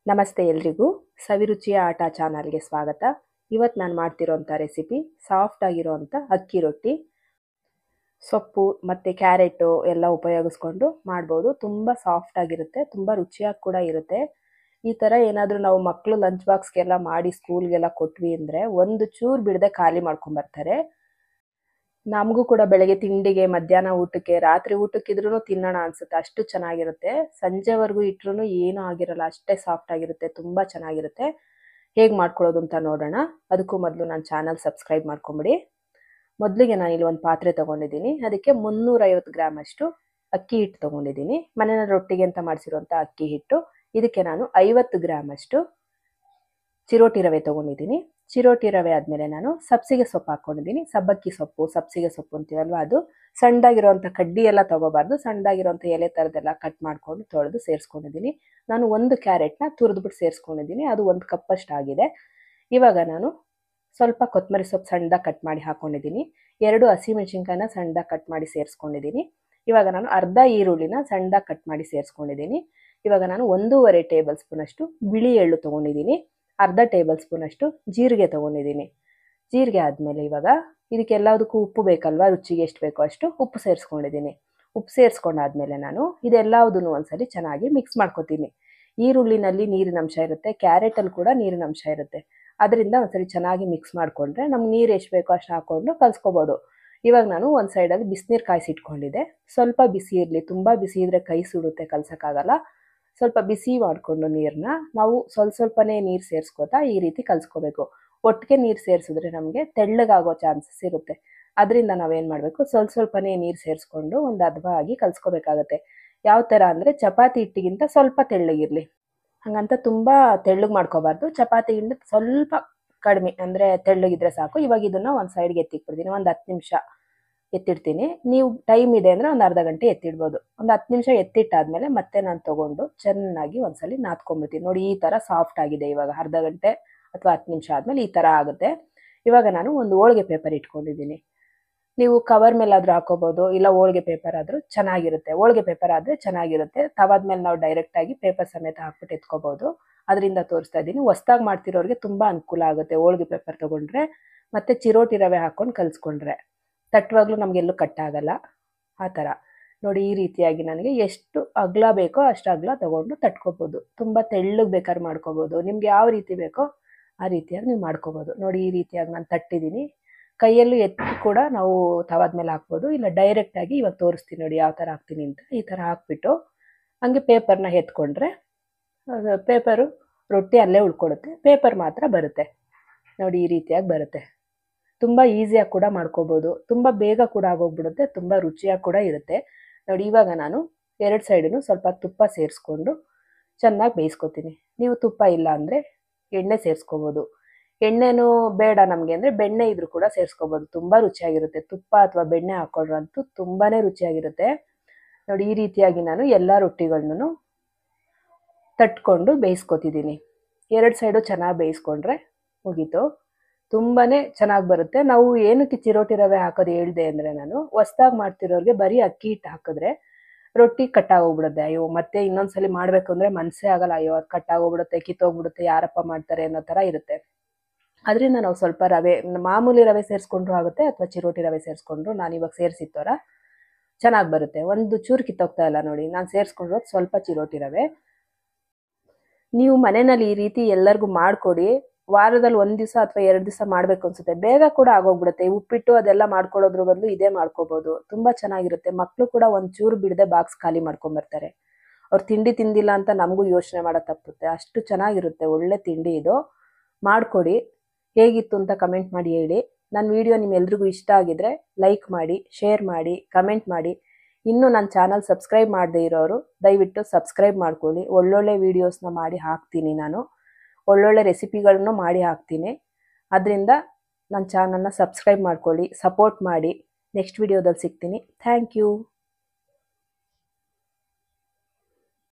ನಮಸ್ತೆ ಎಲ್ರಿಗೂ ಸವಿರುಚಿಯ ಆಟ ಚಾನಲ್ಗೆ ಸ್ವಾಗತ. ಇವತ್ತು ನಾನು ಮಾಡ್ತಿರೋಂಥ ರೆಸಿಪಿ ಸಾಫ್ಟ್ ಆಗಿರೋಂಥ ಅಕ್ಕಿ ರೊಟ್ಟಿ. ಸೊಪ್ಪು ಮತ್ತು ಕ್ಯಾರೆಟು ಎಲ್ಲ ಉಪಯೋಗಿಸ್ಕೊಂಡು ಮಾಡ್ಬೋದು. ತುಂಬ ಸಾಫ್ಟ್ ಆಗಿರುತ್ತೆ, ತುಂಬ ರುಚಿಯಾಗಿ ಕೂಡ ಇರುತ್ತೆ. ಈ ಥರ ಏನಾದರೂ ನಾವು ಮಕ್ಕಳು ಲಂಚ್ ಬಾಕ್ಸ್ಗೆಲ್ಲ ಮಾಡಿ ಸ್ಕೂಲ್ಗೆಲ್ಲ ಕೊಟ್ವಿ ಅಂದರೆ ಒಂದು ಚೂರು ಬಿಡದೆ ಖಾಲಿ ಮಾಡ್ಕೊಂಬರ್ತಾರೆ. ನಮಗೂ ಕೂಡ ಬೆಳಗ್ಗೆ ತಿಂಡಿಗೆ, ಮಧ್ಯಾಹ್ನ ಊಟಕ್ಕೆ, ರಾತ್ರಿ ಊಟಕ್ಕಿದ್ರೂ ತಿನ್ನೋಣ ಅನಿಸುತ್ತೆ, ಅಷ್ಟು ಚೆನ್ನಾಗಿರುತ್ತೆ. ಸಂಜೆವರೆಗೂ ಇಟ್ಟರೂ ಏನೂ ಆಗಿರಲ್ಲ, ಅಷ್ಟೇ ಸಾಫ್ಟ್ ಆಗಿರುತ್ತೆ, ತುಂಬ ಚೆನ್ನಾಗಿರುತ್ತೆ. ಹೇಗೆ ಮಾಡ್ಕೊಳ್ಳೋದು ಅಂತ ನೋಡೋಣ. ಅದಕ್ಕೂ ಮೊದಲು ನನ್ನ ಚಾನಲ್ ಸಬ್ಸ್ಕ್ರೈಬ್ ಮಾಡ್ಕೊಂಬಿಡಿ. ಮೊದಲಿಗೆ ನಾನಿಲ್ಲಿ ಒಂದು ಪಾತ್ರೆ ತೊಗೊಂಡಿದ್ದೀನಿ. ಅದಕ್ಕೆ 350 ಗ್ರಾಮ್ ಅಷ್ಟು ಅಕ್ಕಿ ಹಿಟ್ಟು ತೊಗೊಂಡಿದ್ದೀನಿ. ಮನೆಯ ರೊಟ್ಟಿಗೆ ಅಂತ ಮಾಡಿಸಿರುವಂಥ ಅಕ್ಕಿ ಹಿಟ್ಟು. ಇದಕ್ಕೆ ನಾನು 50 ಗ್ರಾಮ್ ಅಷ್ಟು ಚಿರೋಟಿ ರವೆ ತೊಗೊಂಡಿದ್ದೀನಿ. ಚಿರೋಟಿ ರವೆ ಆದಮೇಲೆ ನಾನು ಸಬ್ಸಿಗೆ ಸೊಪ್ಪು ಹಾಕ್ಕೊಂಡಿದ್ದೀನಿ. ಸಬ್ಬಕ್ಕಿ ಸೊಪ್ಪು, ಸಬ್ಸಿಗೆ ಸೊಪ್ಪು ಅಂತೀವಲ್ವ, ಅದು ಸಣ್ಣದಾಗಿರೋವಂಥ ಕಡ್ಡಿ ಎಲ್ಲ ತೊಗೋಬಾರ್ದು, ಸಣ್ಣದಾಗಿರೋವಂಥ ಎಲೆ ಥರದ್ದೆಲ್ಲ ಕಟ್ ಮಾಡಿಕೊಂಡು ತೊಳೆದು ಸೇರಿಸ್ಕೊಂಡಿದ್ದೀನಿ. ನಾನು ಒಂದು ಕ್ಯಾರೆಟ್ನ ತುರಿದ್ಬಿಟ್ಟು ಸೇರಿಸ್ಕೊಂಡಿದ್ದೀನಿ, ಅದು 1 ಕಪ್ಪಷ್ಟು ಆಗಿದೆ. ಇವಾಗ ನಾನು ಸ್ವಲ್ಪ ಕೊತ್ತಂಬರಿ ಸೊಪ್ಪು ಸಣ್ಣದಾಗಿ ಕಟ್ ಮಾಡಿ ಹಾಕ್ಕೊಂಡಿದ್ದೀನಿ. 2 ಹಸಿಮೆಣಸಿನ್ಕಾಯಿನ ಸಣ್ಣದಾಗಿ ಕಟ್ ಮಾಡಿ ಸೇರಿಸ್ಕೊಂಡಿದ್ದೀನಿ. ಇವಾಗ ನಾನು ಅರ್ಧ ಈರುಳ್ಳಿನ ಸಣ್ಣದಾಗಿ ಕಟ್ ಮಾಡಿ ಸೇರಿಸ್ಕೊಂಡಿದ್ದೀನಿ. ಇವಾಗ ನಾನು 1.5 ಟೇಬಲ್ ಸ್ಪೂನಷ್ಟು ಬಿಳಿ ಎಳ್ಳು ತೊಗೊಂಡಿದ್ದೀನಿ. ಅರ್ಧ ಟೇಬಲ್ ಸ್ಪೂನಷ್ಟು ಜೀರಿಗೆ ತೊಗೊಂಡಿದ್ದೀನಿ. ಜೀರಿಗೆ ಆದಮೇಲೆ ಇವಾಗ ಇದಕ್ಕೆಲ್ಲದಕ್ಕೂ ಉಪ್ಪು ಬೇಕಲ್ವ, ರುಚಿಗೆ ಎಷ್ಟು ಬೇಕೋ ಅಷ್ಟು ಉಪ್ಪು ಸೇರಿಸ್ಕೊಂಡಿದ್ದೀನಿ. ಉಪ್ಪು ಸೇರಿಸ್ಕೊಂಡಾದ್ಮೇಲೆ ನಾನು ಇದೆಲ್ಲದನ್ನು ಒಂದ್ಸಲಿ ಚೆನ್ನಾಗಿ ಮಿಕ್ಸ್ ಮಾಡ್ಕೊತೀನಿ. ಈರುಳ್ಳಿನಲ್ಲಿ ನೀರಿನ ಅಂಶ ಇರುತ್ತೆ, ಕ್ಯಾರೆಟಲ್ಲಿ ಕೂಡ ನೀರಿನ ಅಂಶ ಇರುತ್ತೆ. ಅದರಿಂದ ಒಂದ್ಸಲಿ ಚೆನ್ನಾಗಿ ಮಿಕ್ಸ್ ಮಾಡಿಕೊಂಡ್ರೆ ನಮ್ಗೆ ನೀರು ಎಷ್ಟು ಬೇಕೋ ಅಷ್ಟು ಹಾಕ್ಕೊಂಡು ಕಲಿಸ್ಕೋಬೋದು. ಇವಾಗ ನಾನು ಒಂದು ಸೈಡಲ್ಲಿ ಬಿಸಿನೀರು ಕಾಯಿಸಿಟ್ಕೊಂಡಿದ್ದೆ. ಸ್ವಲ್ಪ ಬಿಸಿ ಇರಲಿ, ತುಂಬ ಬಿಸಿ ಇದ್ದರೆ ಕೈ ಸುಡುತ್ತೆ, ಕಲ್ಸೋಕ್ಕಾಗಲ್ಲ. ಸ್ವಲ್ಪ ಬಿಸಿ ಮಾಡಿಕೊಂಡು ನೀರನ್ನ ನಾವು ಸ್ವಲ್ಪನೇ ನೀರು ಸೇರಿಸ್ಕೋತಾ ಈ ರೀತಿ ಕಲಿಸ್ಕೋಬೇಕು. ಒಟ್ಟಿಗೆ ನೀರು ಸೇರಿಸಿದ್ರೆ ನಮಗೆ ತೆಳ್ಳಗಾಗೋ ಚಾನ್ಸಸ್ ಇರುತ್ತೆ. ಅದರಿಂದ ನಾವೇನು ಮಾಡಬೇಕು, ಸ್ವಲ್ಪನೇ ನೀರು ಸೇರಿಸ್ಕೊಂಡು ಒಂದು ಹದವಾಗಿ ಕಲಿಸ್ಕೋಬೇಕಾಗತ್ತೆ. ಯಾವ ಥರ ಅಂದರೆ ಚಪಾತಿ ಹಿಟ್ಟಿಗಿಂತ ಸ್ವಲ್ಪ ತೆಳ್ಳಗಿರಲಿ, ಹಾಗಂತ ತುಂಬ ತೆಳ್ಳಗೆ ಮಾಡ್ಕೋಬಾರ್ದು. ಚಪಾತಿಗಿಂತ ಸ್ವಲ್ಪ ಕಡಿಮೆ ಅಂದರೆ ತೆಳ್ಳಗಿದ್ರೆ ಸಾಕು. ಇವಾಗ ಇದನ್ನು ಒಂದು ಸೈಡ್ಗೆ ಎತ್ತಿಕ್ಬಿಡ್ತೀನಿ. ಒಂದು 10 ನಿಮಿಷ ಎತ್ತಿಡ್ತೀನಿ. ನೀವು ಟೈಮ್ ಇದೆ ಅಂದರೆ ಒಂದು ಅರ್ಧ ಗಂಟೆ ಎತ್ತಿಡ್ಬೋದು. ಒಂದು 10 ನಿಮಿಷ ಎತ್ತಿಟ್ಟಾದ್ಮೇಲೆ ಮತ್ತೆ ನಾನು ತೊಗೊಂಡು ಚೆನ್ನಾಗಿ ಒಂದ್ಸಲಿ ನಾದ್ಕೊಂಬಿಡ್ತೀನಿ. ನೋಡಿ, ಈ ಥರ ಸಾಫ್ಟ್ ಆಗಿದೆ. ಇವಾಗ ಅರ್ಧ ಗಂಟೆ ಅಥವಾ 10 ನಿಮಿಷ ಆದಮೇಲೆ ಈ ಥರ ಆಗುತ್ತೆ. ಇವಾಗ ನಾನು ಒಂದು ಹೋಳಿಗೆ ಪೇಪರ್ ಇಟ್ಕೊಂಡಿದ್ದೀನಿ. ನೀವು ಕವರ್ ಮೇಲಾದರೂ ಹಾಕೋಬೋದು, ಇಲ್ಲ ಹೋಳಿಗೆ ಪೇಪರ್ ಆದರೂ ಚೆನ್ನಾಗಿರುತ್ತೆ. ಹೋಳಿಗೆ ಪೇಪರ್ ಆದರೆ ಚೆನ್ನಾಗಿರುತ್ತೆ. ತವಾದ ಮೇಲೆ ನಾವು ಡೈರೆಕ್ಟಾಗಿ ಪೇಪರ್ ಸಮೇತ ಹಾಕ್ಬಿಟ್ಟು ಎತ್ಕೋಬೋದು. ಅದರಿಂದ ತೋರಿಸ್ತಾ ಇದ್ದೀನಿ. ಹೊಸ್ದಾಗಿ ಮಾಡ್ತಿರೋರಿಗೆ ತುಂಬ ಅನುಕೂಲ ಆಗುತ್ತೆ ಹೋಳಿಗೆ ಪೇಪರ್ ತೊಗೊಂಡ್ರೆ, ಮತ್ತು ಚಿರೋಟಿ ರವೆ ಹಾಕ್ಕೊಂಡು ಕಲಿಸ್ಕೊಂಡ್ರೆ ತಟ್ಟುವಾಗಲೂ ನಮಗೆಲ್ಲೂ ಕಟ್ಟಾಗಲ್ಲ. ಆ ಥರ ನೋಡಿ, ಈ ರೀತಿಯಾಗಿ ನನಗೆ ಎಷ್ಟು ಅಗಲ ಬೇಕೋ ಅಷ್ಟು ಅಗಲ ತೊಗೊಂಡು ತಟ್ಕೋಬೋದು. ತುಂಬ ತೆಳ್ಳಗೆ ಬೇಕಾದ್ರೆ ಮಾಡ್ಕೋಬೋದು. ನಿಮ್ಗೆ ಯಾವ ರೀತಿ ಬೇಕೋ ಆ ರೀತಿಯಾಗಿ ನೀವು ಮಾಡ್ಕೋಬೋದು. ನೋಡಿ, ಈ ರೀತಿಯಾಗಿ ನಾನು ತಟ್ಟಿದ್ದೀನಿ. ಕೈಯಲ್ಲೂ ಎತ್ತಿ ಕೂಡ ನಾವು ತವಾದ ಮೇಲೆ ಹಾಕ್ಬೋದು, ಇಲ್ಲ ಡೈರೆಕ್ಟಾಗಿ ಇವಾಗ ತೋರಿಸ್ತೀನಿ ನೋಡಿ ಯಾವ ಥರ ಹಾಕ್ತೀನಿ ಅಂತ. ಈ ಥರ ಹಾಕ್ಬಿಟ್ಟು ಹಂಗೆ ಪೇಪರ್ನ ಎತ್ಕೊಂಡ್ರೆ ಪೇಪರು ರೊಟ್ಟಿ ಅಲ್ಲೇ ಉಳ್ಕೊಳುತ್ತೆ, ಪೇಪರ್ ಮಾತ್ರ ಬರುತ್ತೆ. ನೋಡಿ, ಈ ರೀತಿಯಾಗಿ ಬರುತ್ತೆ. ತುಂಬ ಈಸಿಯಾಗಿ ಕೂಡ ಮಾಡ್ಕೋಬೋದು, ತುಂಬ ಬೇಗ ಕೂಡ ಆಗೋಗ್ಬಿಡುತ್ತೆ, ತುಂಬ ರುಚಿಯಾಗಿ ಕೂಡ ಇರುತ್ತೆ. ನೋಡಿ, ಇವಾಗ ನಾನು 2 ಸೈಡೂ ಸ್ವಲ್ಪ ತುಪ್ಪ ಸೇರಿಸ್ಕೊಂಡು ಚೆನ್ನಾಗಿ ಬೇಯಿಸ್ಕೊತೀನಿ. ನೀವು ತುಪ್ಪ ಇಲ್ಲ ಅಂದರೆ ಎಣ್ಣೆ ಸೇರಿಸ್ಕೋಬೋದು. ಎಣ್ಣೆನೂ ಬೇಡ ನಮಗೆ ಅಂದರೆ ಬೆಣ್ಣೆ ಇದ್ರೂ ಕೂಡ ಸೇರಿಸ್ಕೋಬೋದು, ತುಂಬ ರುಚಿಯಾಗಿರುತ್ತೆ. ತುಪ್ಪ ಅಥವಾ ಬೆಣ್ಣೆ ಹಾಕೊಂಡ್ರಂತೂ ತುಂಬಾ ರುಚಿಯಾಗಿರುತ್ತೆ. ನೋಡಿ, ಈ ರೀತಿಯಾಗಿ ನಾನು ಎಲ್ಲ ರೊಟ್ಟಿಗಳನ್ನೂ ತಟ್ಕೊಂಡು ಬೇಯಿಸ್ಕೊತಿದ್ದೀನಿ. 2 ಸೈಡು ಚೆನ್ನಾಗಿ ಬೇಯಿಸ್ಕೊಂಡ್ರೆ ಮುಗೀತು. ತುಂಬಾ ಚೆನ್ನಾಗಿ ಬರುತ್ತೆ. ನಾವು ಏನಕ್ಕೆ ಚಿರೋಟಿ ರವೆ ಹಾಕೋದು ಹೇಳಿದೆ ಅಂದರೆ, ನಾನು ಹೊಸ್ದಾಗಿ ಮಾಡ್ತಿರೋರಿಗೆ ಬರೀ ಅಕ್ಕಿ ಹಿಟ್ಟು ಹಾಕಿದ್ರೆ ರೊಟ್ಟಿ ಕಟ್ಟಾಗೋಗ್ಬಿಡುತ್ತೆ. ಅಯ್ಯೋ, ಮತ್ತೆ ಇನ್ನೊಂದ್ಸಲಿ ಮಾಡಬೇಕು ಅಂದರೆ ಮನಸ್ಸೇ ಆಗಲ್ಲ. ಅಯ್ಯೋ, ಅದು ಕಟ್ಟಾಗೋಗ್ಬಿಡುತ್ತೆ, ಕಿತ್ತೋಗ್ಬಿಡುತ್ತೆ, ಯಾರಪ್ಪ ಮಾಡ್ತಾರೆ ಅನ್ನೋ ಥರ ಇರುತ್ತೆ. ಅದರಿಂದ ನಾವು ಸ್ವಲ್ಪ ರವೆ, ಮಾಮೂಲಿ ರವೆ ಸೇರಿಸ್ಕೊಂಡ್ರೂ ಆಗುತ್ತೆ, ಅಥವಾ ಚಿರೋಟಿ ರವೆ ಸೇರಿಸ್ಕೊಂಡ್ರು, ನಾನು ಇವಾಗ ಸೇರಿಸಿದ ಚೆನ್ನಾಗಿ ಬರುತ್ತೆ. ಒಂದು ಚೂರು ಕಿತ್ತೋಗ್ತಾ ಇಲ್ಲ ನೋಡಿ, ನಾನು ಸೇರಿಸ್ಕೊಂಡಿರೋದು ಸ್ವಲ್ಪ ಚಿರೋಟಿ ರವೆ. ನೀವು ಮನೆಯಲ್ಲಿ ಈ ರೀತಿ ಎಲ್ಲರಿಗೂ ಮಾಡಿಕೊಡಿ. ವಾರದಲ್ಲಿ 1 ದಿವಸ ಅಥವಾ 2 ದಿವಸ ಮಾಡಬೇಕು ಅನ್ಸುತ್ತೆ, ಬೇಗ ಕೂಡ ಆಗೋಗ್ಬಿಡುತ್ತೆ. ಉಪ್ಪಿಟ್ಟು ಅದೆಲ್ಲ ಮಾಡ್ಕೊಳ್ಳೋದ್ರ ಬದಲು ಇದೇ ಮಾಡ್ಕೋಬೋದು, ತುಂಬ ಚೆನ್ನಾಗಿರುತ್ತೆ. ಮಕ್ಕಳು ಕೂಡ ಒಂಚೂರು ಬಿಡದೆ ಬಾಕ್ಸ್ ಖಾಲಿ ಮಾಡ್ಕೊಂಬರ್ತಾರೆ. ಅವ್ರು ತಿಂಡಿ ತಿಂದಿಲ್ಲ ಅಂತ ನಮಗೂ ಯೋಚನೆ ಮಾಡೋದು ತಪ್ಪುತ್ತೆ, ಅಷ್ಟು ಚೆನ್ನಾಗಿರುತ್ತೆ. ಒಳ್ಳೆ ತಿಂಡಿ ಇದು, ಮಾಡಿಕೊಡಿ. ಹೇಗಿತ್ತು ಅಂತ ಕಮೆಂಟ್ ಮಾಡಿ ಹೇಳಿ. ನನ್ನ ವಿಡಿಯೋ ನಿಮ್ಮೆಲ್ರಿಗೂ ಇಷ್ಟ ಆಗಿದ್ರೆ ಲೈಕ್ ಮಾಡಿ, ಶೇರ್ ಮಾಡಿ, ಕಮೆಂಟ್ ಮಾಡಿ. ಇನ್ನೂ ನನ್ನ ಚಾನಲ್ ಸಬ್ಸ್ಕ್ರೈಬ್ ಮಾಡದೇ ಇರೋರು ದಯವಿಟ್ಟು ಸಬ್ಸ್ಕ್ರೈಬ್ ಮಾಡ್ಕೊಳ್ಳಿ. ಒಳ್ಳೊಳ್ಳೆ ವೀಡಿಯೋಸ್ನ ಮಾಡಿ ಹಾಕ್ತೀನಿ, ನಾನು ಒಳ್ಳೊಳ್ಳೆ ರೆಸಿಪಿಗಳನ್ನು ಮಾಡಿ ಹಾಕ್ತೀನಿ. ಅದರಿಂದ ನನ್ನ ಚಾನಲ್ನ ಸಬ್ಸ್ಕ್ರೈಬ್ ಮಾಡ್ಕೊಳ್ಳಿ, ಸಪೋರ್ಟ್ ಮಾಡಿ. ನೆಕ್ಸ್ಟ್ ವಿಡಿಯೋದಲ್ಲಿ ಸಿಗ್ತೀನಿ. Thank you.